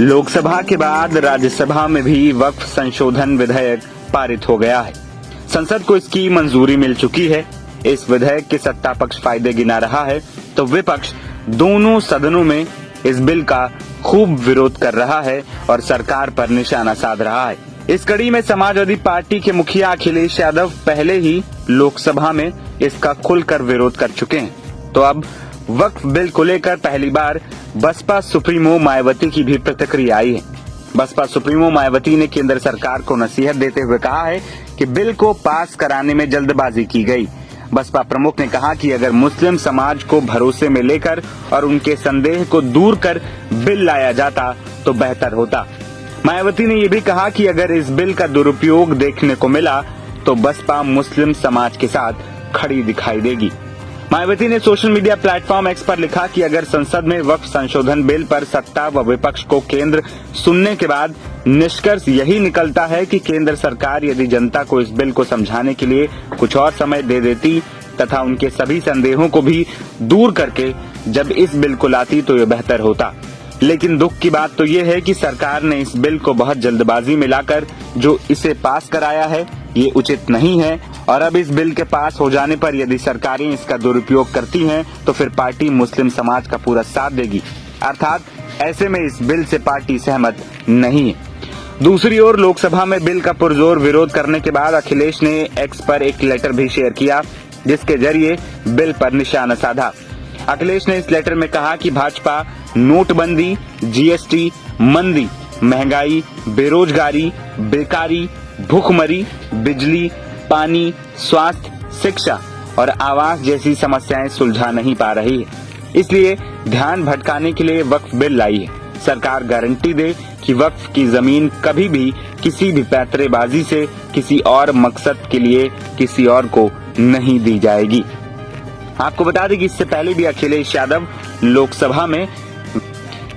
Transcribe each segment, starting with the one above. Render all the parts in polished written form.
लोकसभा के बाद राज्यसभा में भी वक्फ संशोधन विधेयक पारित हो गया है। संसद को इसकी मंजूरी मिल चुकी है। इस विधेयक के सत्ता पक्ष फायदे गिना रहा है तो विपक्ष दोनों सदनों में इस बिल का खूब विरोध कर रहा है और सरकार पर निशाना साध रहा है। इस कड़ी में समाजवादी पार्टी के मुखिया अखिलेश यादव पहले ही लोकसभा में इसका खुलकर विरोध कर चुके हैं। तो अब वक्फ बिल को लेकर पहली बार बसपा सुप्रीमो मायावती की भी प्रतिक्रिया आई है। बसपा सुप्रीमो मायावती ने केंद्र सरकार को नसीहत देते हुए कहा है कि बिल को पास कराने में जल्दबाजी की गई। बसपा प्रमुख ने कहा कि अगर मुस्लिम समाज को भरोसे में लेकर और उनके संदेह को दूर कर बिल लाया जाता तो बेहतर होता। मायावती ने ये भी कहा कि अगर इस बिल का दुरुपयोग देखने को मिला तो बसपा मुस्लिम समाज के साथ खड़ी दिखाई देगी। मायावती ने सोशल मीडिया प्लेटफॉर्म एक्स पर लिखा कि अगर संसद में वक्फ संशोधन बिल पर सत्ता व विपक्ष को केंद्र सुनने के बाद निष्कर्ष यही निकलता है कि केंद्र सरकार यदि जनता को इस बिल को समझाने के लिए कुछ और समय दे देती तथा उनके सभी संदेहों को भी दूर करके जब इस बिल को लाती तो ये बेहतर होता। लेकिन दुख की बात तो ये है कि सरकार ने इस बिल को बहुत जल्दबाजी में लाकर जो इसे पास कराया है ये उचित नहीं है और अब इस बिल के पास हो जाने पर यदि सरकारें इसका दुरुपयोग करती हैं तो फिर पार्टी मुस्लिम समाज का पूरा साथ देगी। अर्थात ऐसे में इस बिल से पार्टी सहमत नहीं है। दूसरी ओर लोकसभा में बिल का पुरजोर विरोध करने के बाद अखिलेश ने एक्स पर एक लेटर भी शेयर किया जिसके जरिए बिल पर निशाना साधा। अखिलेश ने इस लेटर में कहा कि भाजपा नोटबंदी, जीएसटी, मंदी, महंगाई, बेरोजगारी, बेकारी, भूखमरी, बिजली, पानी, स्वास्थ्य, शिक्षा और आवास जैसी समस्याएं सुलझा नहीं पा रही है, इसलिए ध्यान भटकाने के लिए वक्फ बिल लाई है। सरकार गारंटी दे कि वक्फ की जमीन कभी भी किसी भी पैंतरेबाजी से किसी और मकसद के लिए किसी और को नहीं दी जाएगी। आपको बता दें कि इससे पहले भी अखिलेश यादव लोकसभा में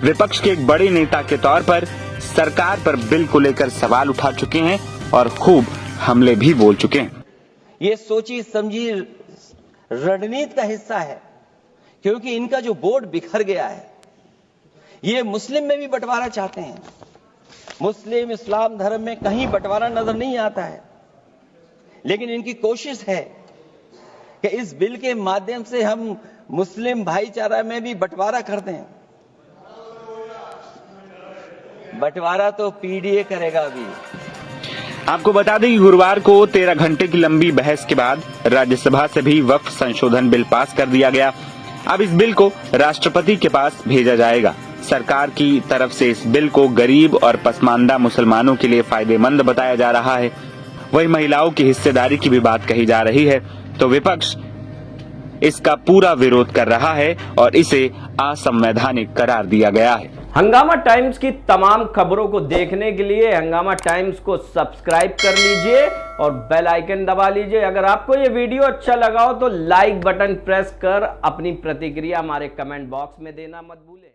विपक्ष के एक बड़े नेता के तौर पर सरकार पर बिल को लेकर सवाल उठा चुके हैं और खूब हमले भी बोल चुके हैं। ये सोची समझी रणनीति का हिस्सा है क्योंकि इनका जो बोर्ड बिखर गया है ये मुस्लिम में भी बंटवारा चाहते हैं। मुस्लिम इस्लाम धर्म में कहीं बंटवारा नजर नहीं आता है, लेकिन इनकी कोशिश है कि इस बिल के माध्यम से हम मुस्लिम भाईचारा में भी बंटवारा कर दें। बंटवारा तो पीडीए करेगा। अभी आपको बता दें कि गुरुवार को 13 घंटे की लंबी बहस के बाद राज्यसभा से भी वक्फ संशोधन बिल पास कर दिया गया। अब इस बिल को राष्ट्रपति के पास भेजा जाएगा। सरकार की तरफ से इस बिल को गरीब और पसमानदा मुसलमानों के लिए फायदेमंद बताया जा रहा है। वही महिलाओं की हिस्सेदारी की भी बात कही जा रही है तो विपक्ष इसका पूरा विरोध कर रहा है और इसे असंवैधानिक करार दिया गया है। हंगामा टाइम्स की तमाम खबरों को देखने के लिए हंगामा टाइम्स को सब्सक्राइब कर लीजिए और बेल आइकन दबा लीजिए। अगर आपको ये वीडियो अच्छा लगा हो तो लाइक बटन प्रेस कर अपनी प्रतिक्रिया हमारे कमेंट बॉक्स में देना मत भूलें।